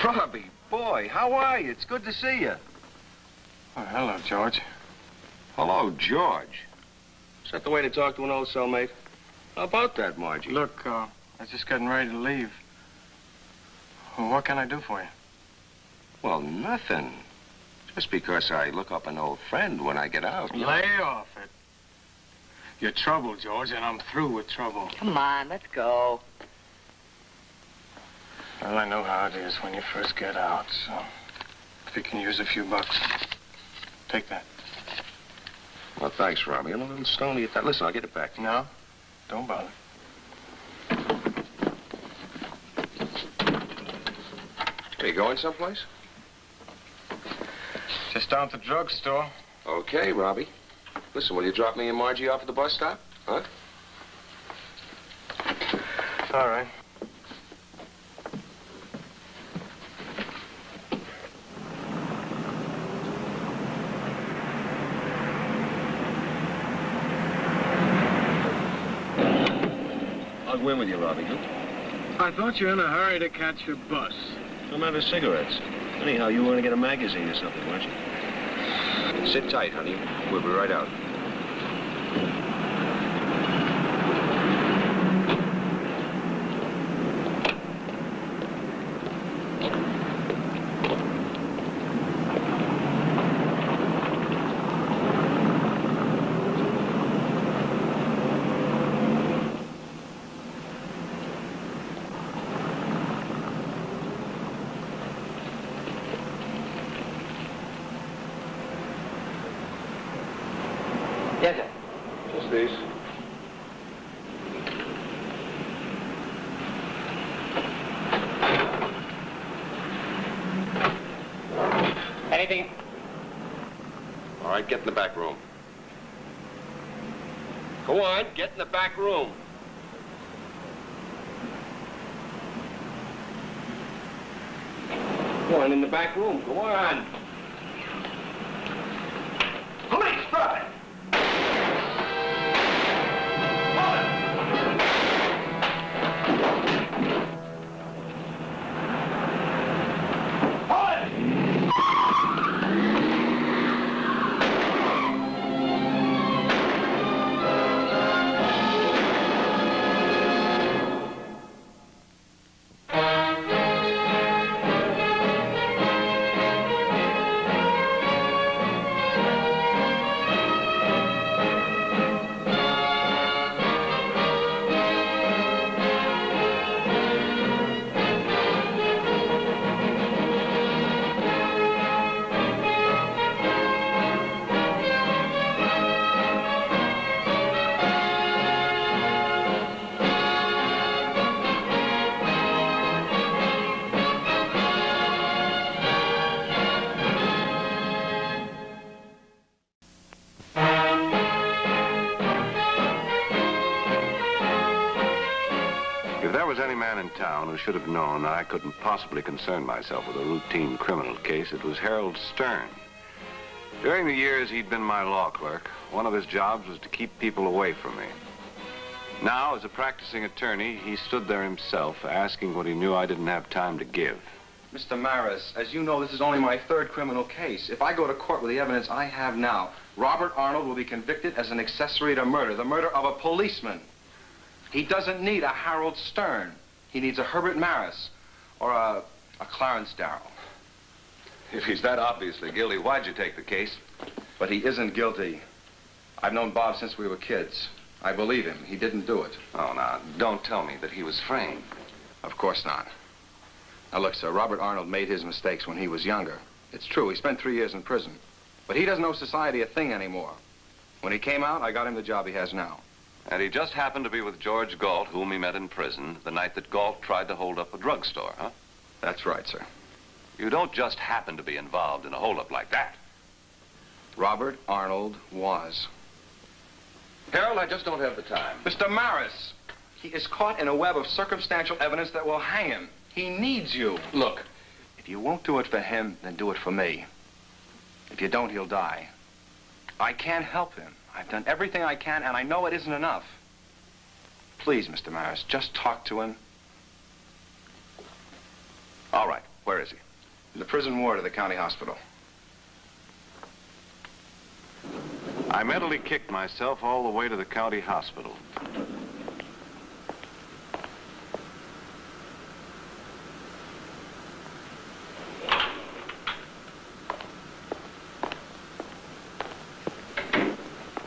Robbie, boy, how are you? It's good to see you. Oh, hello, George. Hello, George. Is that the way to talk to an old cellmate? How about that, Margie? Look, I was just getting ready to leave. Well, what can I do for you? Well, nothing. Just because I look up an old friend when I get out. Lay off it. You're trouble, George, and I'm through with trouble. Come on, let's go. Well, I know how it is when you first get out, so if you can use a few bucks, take that. Well, thanks, Robbie. I'm a little stony at that. Listen, I'll get it back to you. No, don't bother. Are you going someplace? Just down to the drugstore. Okay, Robbie. Listen, will you drop me and Margie off at the bus stop? Huh? All right. I'll go in with you, Robbie. Huh? I thought you were in a hurry to catch your bus. I'm out of cigarettes. Anyhow, you want to get a magazine or something, weren't you? Sit tight, honey. We'll be right out. Yes, sir. Just these. Anything? All right, get in the back room. Go on, get in the back room. Go on, in the back room. Go on. Police, stop it! If there was any man in town who should have known that I couldn't possibly concern myself with a routine criminal case, it was Harold Stern. During the years he'd been my law clerk, one of his jobs was to keep people away from me. Now, as a practicing attorney, he stood there himself, asking what he knew I didn't have time to give. Mr. Maris, as you know, this is only my third criminal case. If I go to court with the evidence I have now, Robert Arnold will be convicted as an accessory to murder, the murder of a policeman. He doesn't need a Harold Stern. He needs a Herbert Maris or a Clarence Darrow. If he's that obviously guilty, why'd you take the case? But he isn't guilty. I've known Bob since we were kids. I believe him. He didn't do it. Oh, now, don't tell me that he was framed. Of course not. Now, look, sir, Robert Arnold made his mistakes when he was younger. It's true, he spent 3 years in prison. But he doesn't owe society a thing anymore. When he came out, I got him the job he has now. And he just happened to be with George Galt, whom he met in prison, the night that Galt tried to hold up a drugstore, huh? That's right, sir. You don't just happen to be involved in a holdup like that. Robert Arnold was. Harold, I just don't have the time. Mr. Maris, he is caught in a web of circumstantial evidence that will hang him. He needs you. Look, if you won't do it for him, then do it for me. If you don't, he'll die. I can't help him. I've done everything I can, and I know it isn't enough. Please, Mr. Maris, just talk to him. All right. Where is he? In the prison ward of the county hospital. I mentally kicked myself all the way to the county hospital.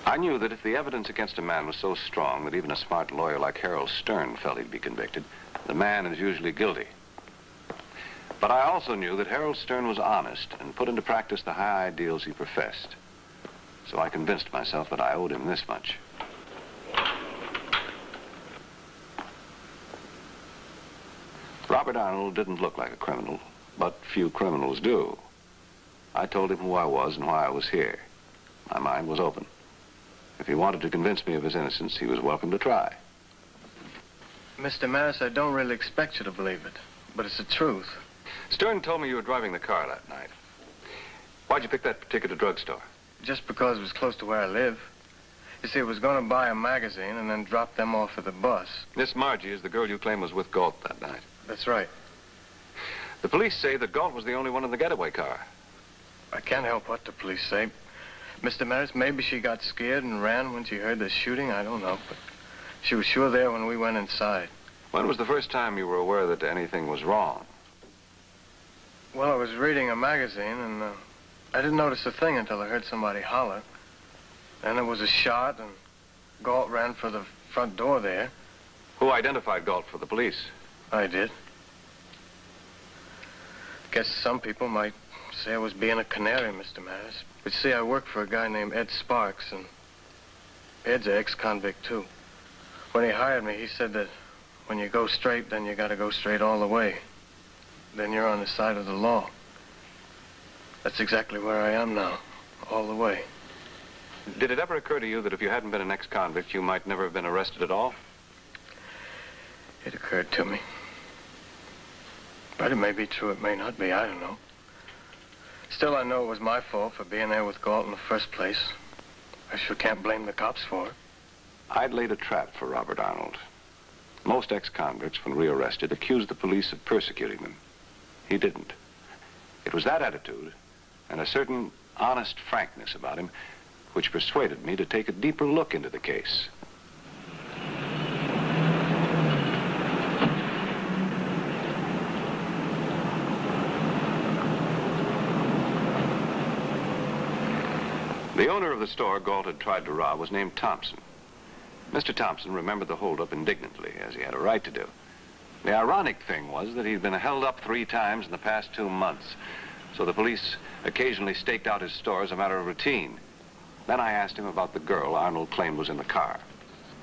I knew that if the evidence against a man was so strong that even a smart lawyer like Harold Stern felt he'd be convicted, the man is usually guilty. But I also knew that Harold Stern was honest and put into practice the high ideals he professed. So I convinced myself that I owed him this much. Robert Arnold didn't look like a criminal, but few criminals do. I told him who I was and why I was here. My mind was open. If he wanted to convince me of his innocence, he was welcome to try. Mr. Maris, I don't really expect you to believe it, but it's the truth. Stern told me you were driving the car that night. Why'd you pick that particular drugstore? Just because it was close to where I live. You see, I was going to buy a magazine and then drop them off at the bus. Miss Margie is the girl you claim was with Galt that night. That's right. The police say that Galt was the only one in the getaway car. I can't help what the police say. Mr. Maris, maybe she got scared and ran when she heard the shooting. I don't know, but she was sure there when we went inside. When was the first time you were aware that anything was wrong? Well, I was reading a magazine, and I didn't notice a thing until I heard somebody holler. Then there was a shot, and Galt ran for the front door there. Who identified Galt for the police? I did. Guess some people might say I was being a canary, Mr. Maris. But see, I work for a guy named Ed Sparks, and Ed's an ex-convict, too. When he hired me, he said that when you go straight, then you gotta go straight all the way. Then you're on the side of the law. That's exactly where I am now, all the way. Did it ever occur to you that if you hadn't been an ex-convict, you might never have been arrested at all? It occurred to me. But it may be true, it may not be, I don't know. Still, I know it was my fault for being there with Galt in the first place. I sure can't blame the cops for it. I'd laid a trap for Robert Arnold. Most ex-convicts, when rearrested, accused the police of persecuting them. He didn't. It was that attitude and a certain honest frankness about him which persuaded me to take a deeper look into the case. The owner of the store Galt had tried to rob was named Thompson. Mr. Thompson remembered the holdup indignantly, as he had a right to do. The ironic thing was that he'd been held up 3 times in the past 2 months, so the police occasionally staked out his store as a matter of routine. Then I asked him about the girl Arnold claimed was in the car.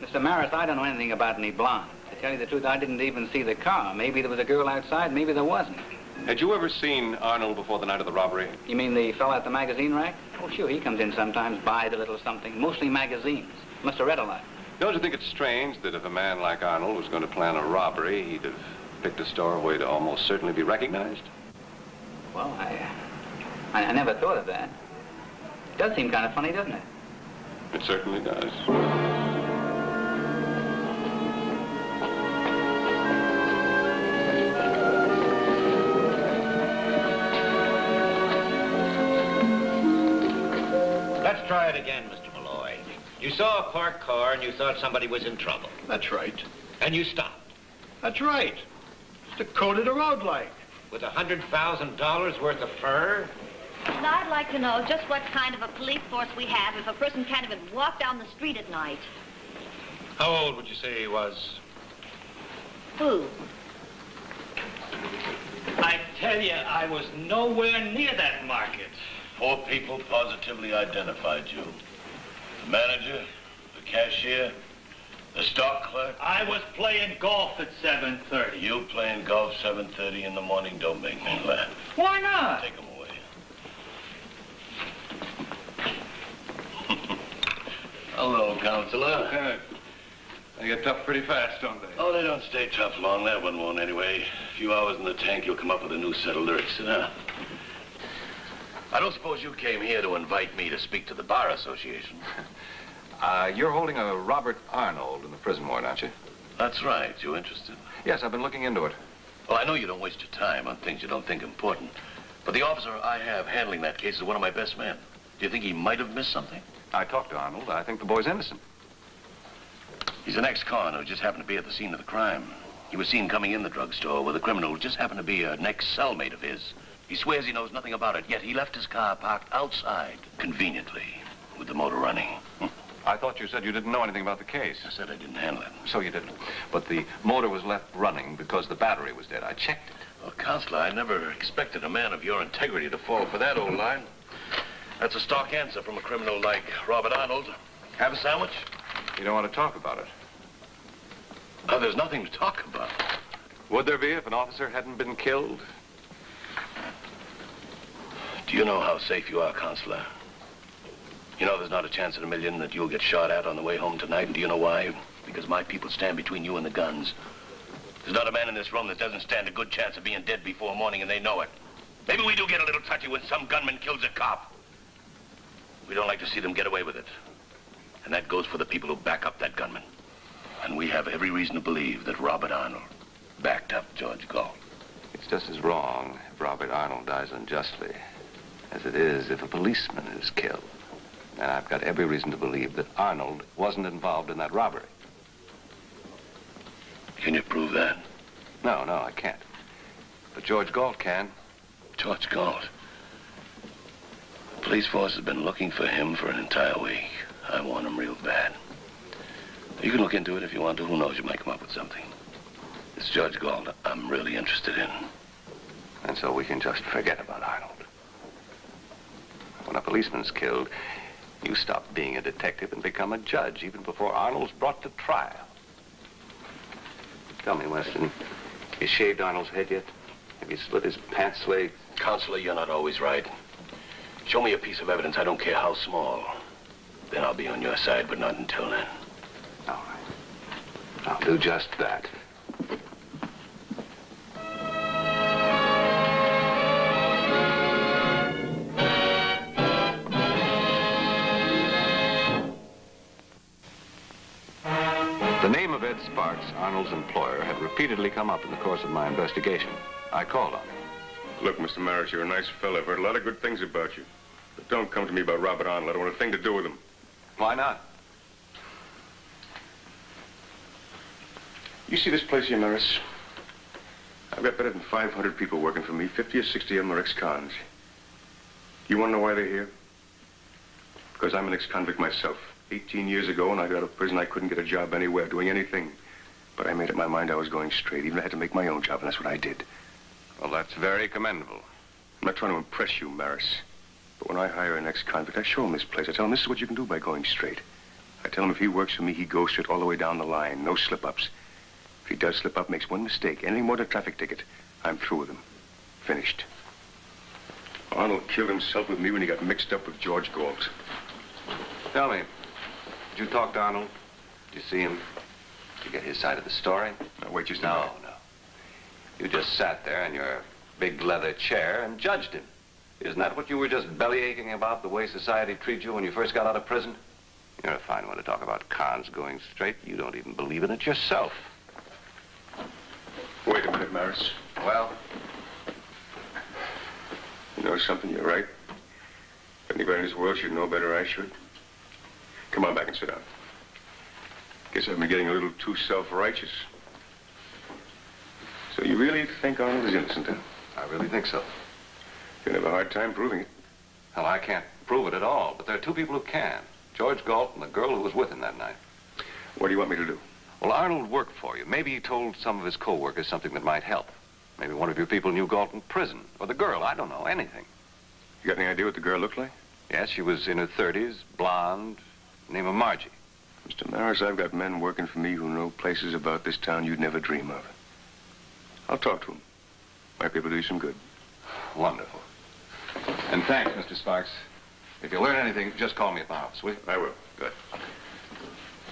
Mr. Maris, I don't know anything about any blonde. To tell you the truth, I didn't even see the car. Maybe there was a girl outside, maybe there wasn't. Had you ever seen Arnold before the night of the robbery? You mean the fellow at the magazine rack? Oh, sure, he comes in sometimes, buys a little something, mostly magazines. Must have read a lot. Don't you think it's strange that if a man like Arnold was going to plan a robbery, he'd have picked a store where he'd almost certainly be recognized? Well, I never thought of that. It does seem kind of funny, doesn't it? It certainly does. Let's try it again, Mr. Malloy. You saw a parked car and you thought somebody was in trouble. That's right. And you stopped. That's right. It's the code of the road like. With $100,000 worth of fur? And I'd like to know just what kind of a police force we have if a person can't even walk down the street at night. How old would you say he was? Who? I tell you, I was nowhere near that market. 4 people positively identified you. The manager, the cashier, the stock clerk. I was playing golf at 7:30. You playing golf 7:30 in the morning don't make me laugh. Why not? Take them away. Consular. They get tough pretty fast, don't they? Oh, they don't stay tough long. That one won't anyway. A few hours in the tank, you'll come up with a new set of lyrics. Sit down. I don't suppose you came here to invite me to speak to the Bar Association. You're holding a Robert Arnold in the prison ward, aren't you? That's right. You interested? Yes, I've been looking into it. Well, I know you don't waste your time on things you don't think important. But the officer I have handling that case is one of my best men. Do you think he might have missed something? I talked to Arnold. I think the boy's innocent. He's an ex-con who just happened to be at the scene of the crime. He was seen coming in the drugstore with a criminal who just happened to be an ex-cellmate of his. He swears he knows nothing about it, yet he left his car parked outside, conveniently, with the motor running. I thought you said you didn't know anything about the case. I said I didn't handle it. So you didn't. But the motor was left running because the battery was dead. I checked it. Well, Counselor, I never expected a man of your integrity to fall for that old line. That's a stock answer from a criminal like Robert Arnold. Have a sandwich? You don't want to talk about it. Oh, there's nothing to talk about. Would there be if an officer hadn't been killed? Do you know how safe you are, Counselor? You know there's not a chance in a million that you'll get shot at on the way home tonight, and do you know why? Because my people stand between you and the guns. There's not a man in this room that doesn't stand a good chance of being dead before morning, and they know it. Maybe we do get a little touchy when some gunman kills a cop. We don't like to see them get away with it. And that goes for the people who back up that gunman. And we have every reason to believe that Robert Arnold backed up George Galt. It's just as wrong if Robert Arnold dies unjustly as it is if a policeman is killed. And I've got every reason to believe that Arnold wasn't involved in that robbery. Can you prove that? No, I can't. But George Galt can. George Galt? The police force has been looking for him for an entire week. I want him real bad. You can look into it if you want to. Who knows, you might come up with something. It's George Galt I'm really interested in. And so we can just forget about Arnold. When a policeman's killed, you stop being a detective and become a judge even before Arnold's brought to trial. Tell me, Weston, you shaved Arnold's head yet? Have you split his pants sleeve? Counselor, you're not always right. Show me a piece of evidence, I don't care how small. Then I'll be on your side, but not until then. All right. I'll do just that. The name of Ed Sparks, Arnold's employer, had repeatedly come up in the course of my investigation. I called on him. Look, Mr. Maris, you're a nice fella. I've heard a lot of good things about you. But don't come to me about Robert Arnold. I don't want a thing to do with him. Why not? You see this place here, Maris? I've got better than 500 people working for me. 50 or 60 of them are ex-cons. You want to know why they're here? Because I'm an ex-convict myself. 18 years ago, when I got out of prison, I couldn't get a job anywhere, doing anything. But I made up my mind I was going straight. Even I had to make my own job, and that's what I did. Well, that's very commendable. I'm not trying to impress you, Maris. But when I hire an ex-convict, I show him this place. I tell him this is what you can do by going straight. I tell him if he works for me, he goes straight all the way down the line. No slip-ups. If he does slip up, makes one mistake, anything more than a traffic ticket, I'm through with him. Finished. Arnold killed himself with me when he got mixed up with George Galt. Tell me, did you talk to Arnold? Did you see him? Did you get his side of the story? Now, wait just a No, minute. no. You just sat there in your big leather chair and judged him. Isn't that what you were just bellyaching about, the way society treats you when you first got out of prison? You're a fine one to talk about cons going straight. You don't even believe in it yourself. Wait a minute, Maris. Well? You know something? You're right. If anybody in this world should know better, I should. Come on back and sit down. Guess I've been getting a little too self-righteous. So you really think Arnold is innocent, huh? I really think so. You'll have a hard time proving it. Hell, I can't prove it at all, but there are two people who can. George Galt and the girl who was with him that night. What do you want me to do? Well, Arnold worked for you. Maybe he told some of his co-workers something that might help. Maybe one of your people knew Galt in prison. Or the girl, I don't know, anything. You got any idea what the girl looked like? Yes, she was in her 30s, blonde, name of Margie. Mr. Maris, I've got men working for me who know places about this town you'd never dream of. I'll talk to them. Might be able to do some good. Wonderful. And thanks, Mr. Sparks. If you learn anything, just call me at the house, will you? I will. Good.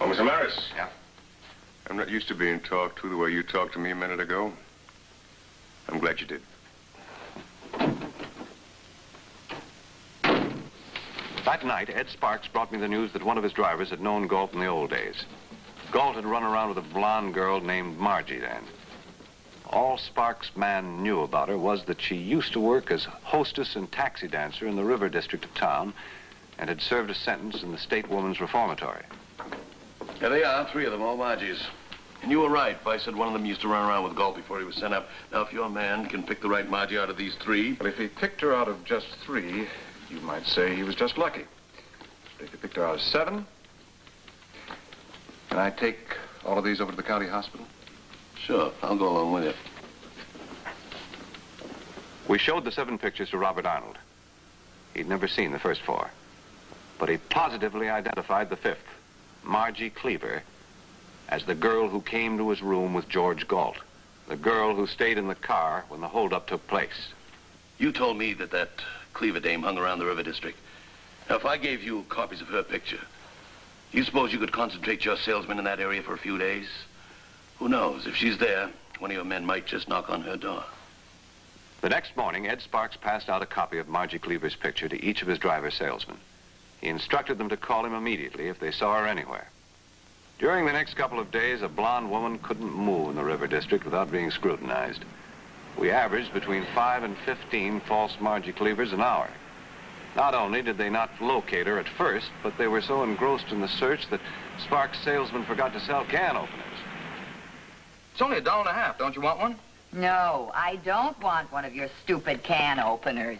Oh, Mr. Maris. Yeah? I'm not used to being talked to the way you talked to me a minute ago. I'm glad you did. That night, Ed Sparks brought me the news that one of his drivers had known Galt in the old days. Galt had run around with a blonde girl named Margie then. All Sparks' man knew about her was that she used to work as hostess and taxi dancer in the river district of town and had served a sentence in the State Women's Reformatory. There they are, 3 of them, all Margies. And you were right. I said one of them used to run around with Galt before he was sent up. Now, if your man can pick the right Margie out of these 3... But if he picked her out of just 3, you might say he was just lucky. But if he picked her out of 7, can I take all of these over to the county hospital? Sure, I'll go along with you. We showed the 7 pictures to Robert Arnold. He'd never seen the first 4. But he positively identified the 5th, Margie Cleaver, as the girl who came to his room with George Galt. The girl who stayed in the car when the holdup took place. You told me that Cleaver dame hung around the river district. Now, if I gave you copies of her picture, you suppose you could concentrate your salesman in that area for a few days? Who knows? If she's there, one of your men might just knock on her door. The next morning, Ed Sparks passed out a copy of Margie Cleaver's picture to each of his driver salesmen. He instructed them to call him immediately if they saw her anywhere. During the next couple of days, a blonde woman couldn't move in the river district without being scrutinized. We averaged between 5 and 15 false Margie Cleavers an hour. Not only did they not locate her at first, but they were so engrossed in the search that Sparks' salesman forgot to sell can openers. It's only $1.50. Don't you want one? No, I don't want one of your stupid can openers.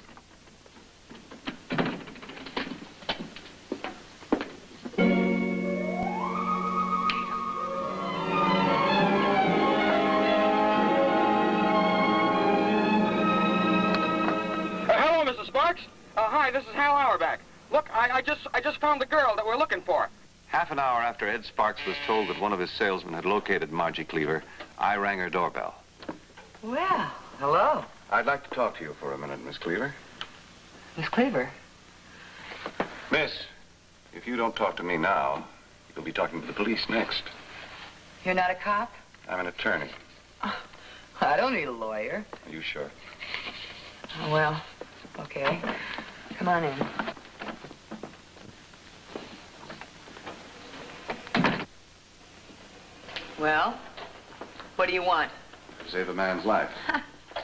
Hello, Mrs. Sparks. Hi, this is Hal Auerbach. Look, I just found the girl that we're looking for. Half an hour after Ed Sparks was told that one of his salesmen had located Margie Cleaver, I rang her doorbell. Well, hello. I'd like to talk to you for a minute, Miss Cleaver. Miss Cleaver? Miss, if you don't talk to me now, you'll be talking to the police next. You're not a cop? I'm an attorney. Oh, I don't need a lawyer. Are you sure? Oh, well, okay. Come on in. Well, what do you want? To save a man's life.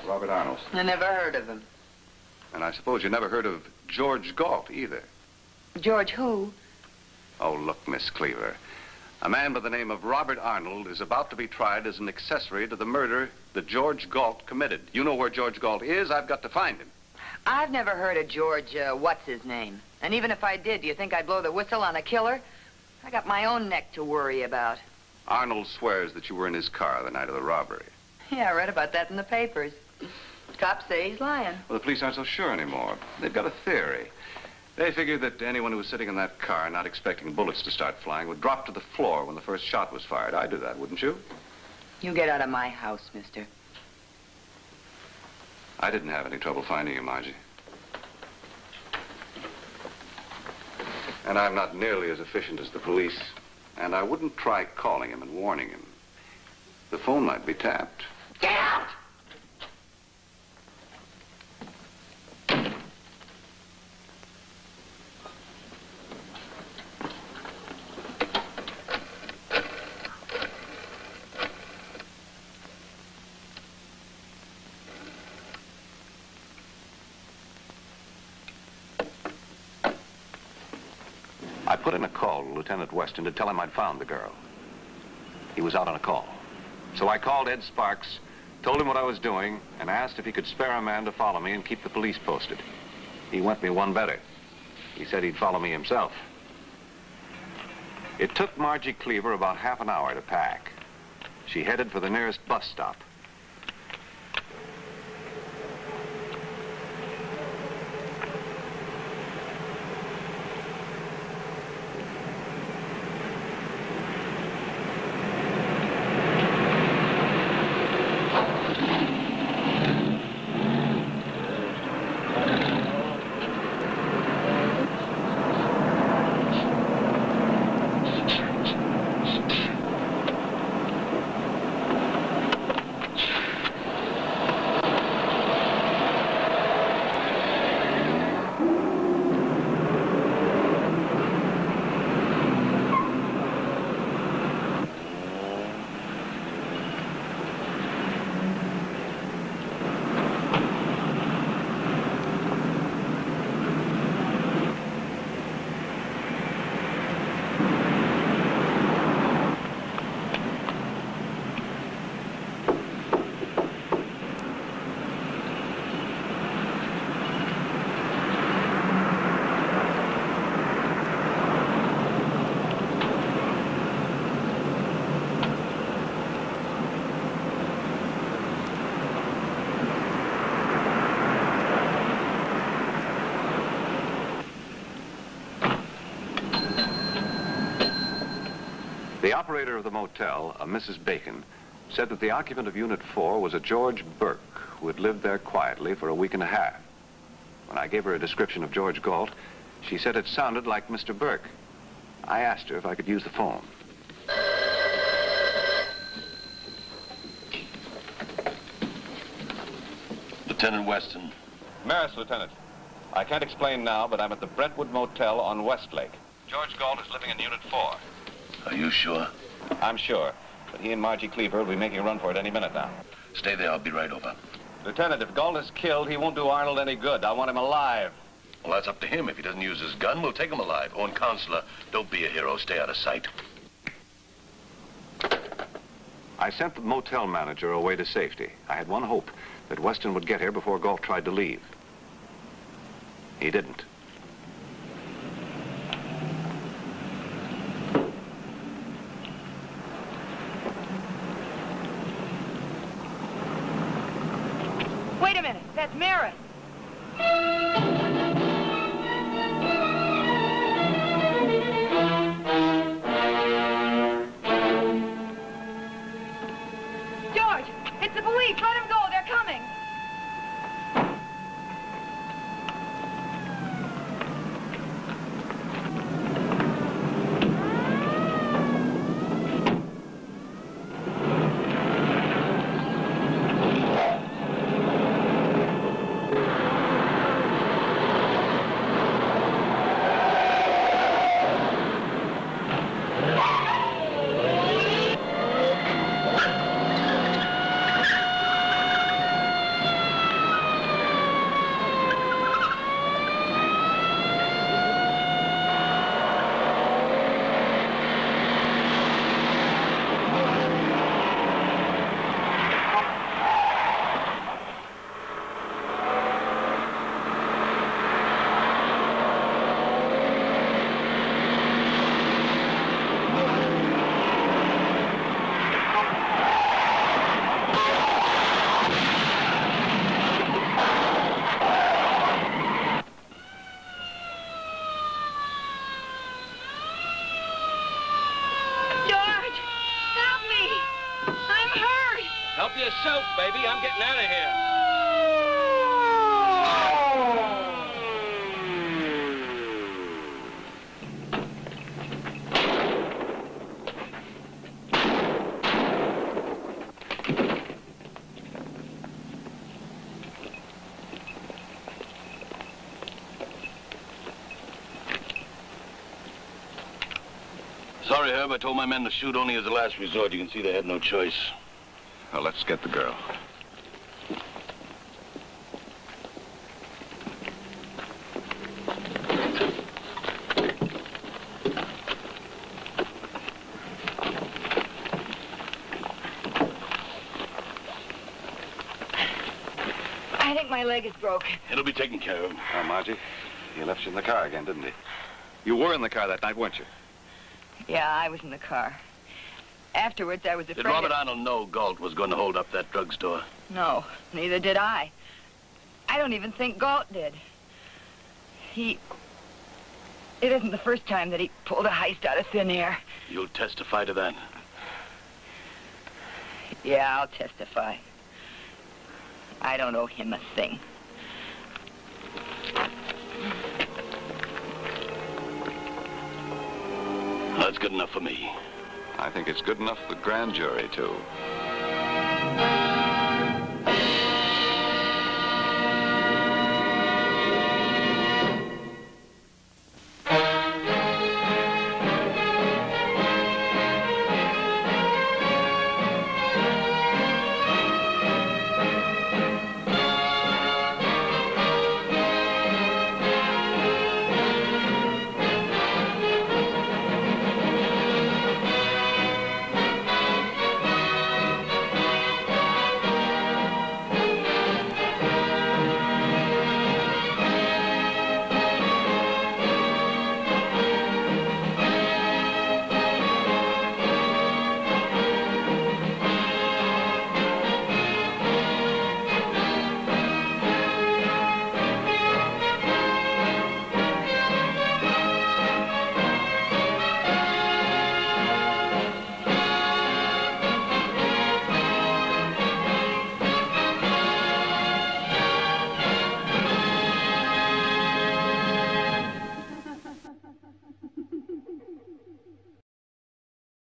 Robert Arnold. I never heard of him. And I suppose you never heard of George Galt either. George who? Oh, look, Miss Cleaver. A man by the name of Robert Arnold is about to be tried as an accessory to the murder that George Galt committed. You know where George Galt is? I've got to find him. I've never heard of George, what's his name? And even if I did, do you think I'd blow the whistle on a killer? I got my own neck to worry about. Arnold swears that you were in his car the night of the robbery. Yeah, I read about that in the papers. Cops say he's lying. Well, the police aren't so sure anymore. They've got a theory. They figure that anyone who was sitting in that car, not expecting bullets to start flying, would drop to the floor when the first shot was fired. I'd do that, wouldn't you? You get out of my house, mister. I didn't have any trouble finding you, Margie. And I'm not nearly as efficient as the police. And I wouldn't try calling him and warning him. The phone might be tapped. Get out! I put in a call to Lieutenant Weston to tell him I'd found the girl. He was out on a call. So I called Ed Sparks, told him what I was doing, and asked if he could spare a man to follow me and keep the police posted. He went me one better. He said he'd follow me himself. It took Margie Cleaver about half an hour to pack. She headed for the nearest bus stop. The operator of the motel, a Mrs. Bacon, said that the occupant of Unit 4 was a George Burke who had lived there quietly for a week and a half. When I gave her a description of George Galt, she said it sounded like Mr. Burke. I asked her if I could use the phone. Lieutenant Weston. Maris, Lieutenant. I can't explain now, but I'm at the Brentwood Motel on Westlake. George Galt is living in Unit 4. Are you sure? I'm sure, but he and Margie Cleaver will be making a run for it any minute now. Stay there, I'll be right over. Lieutenant, if Galt is killed, he won't do Arnold any good. I want him alive. Well, that's up to him. If he doesn't use his gun, we'll take him alive. Oh, and Counselor, don't be a hero. Stay out of sight. I sent the motel manager away to safety. I had one hope, that Weston would get here before Galt tried to leave. He didn't. Wait a minute. That's Maris. George, it's the police. Let him go. They're coming. Help yourself, baby. I'm getting out of here. Sorry, Herb. I told my men to shoot only as a last resort. You can see they had no choice. Well, let's get the girl. I think my leg is broken. It'll be taken care of. Oh, Margie, he left you in the car again, didn't he? You were in the car that night, weren't you? Yeah, I was in the car. Afterwards, I was afraid... Did Robert Arnold know Galt was going to hold up that drugstore? No, neither did I. I don't even think Galt did. It isn't the first time that he pulled a heist out of thin air. You'll testify to that? Yeah, I'll testify. I don't owe him a thing. That's good enough for me. I think it's good enough for the grand jury, too.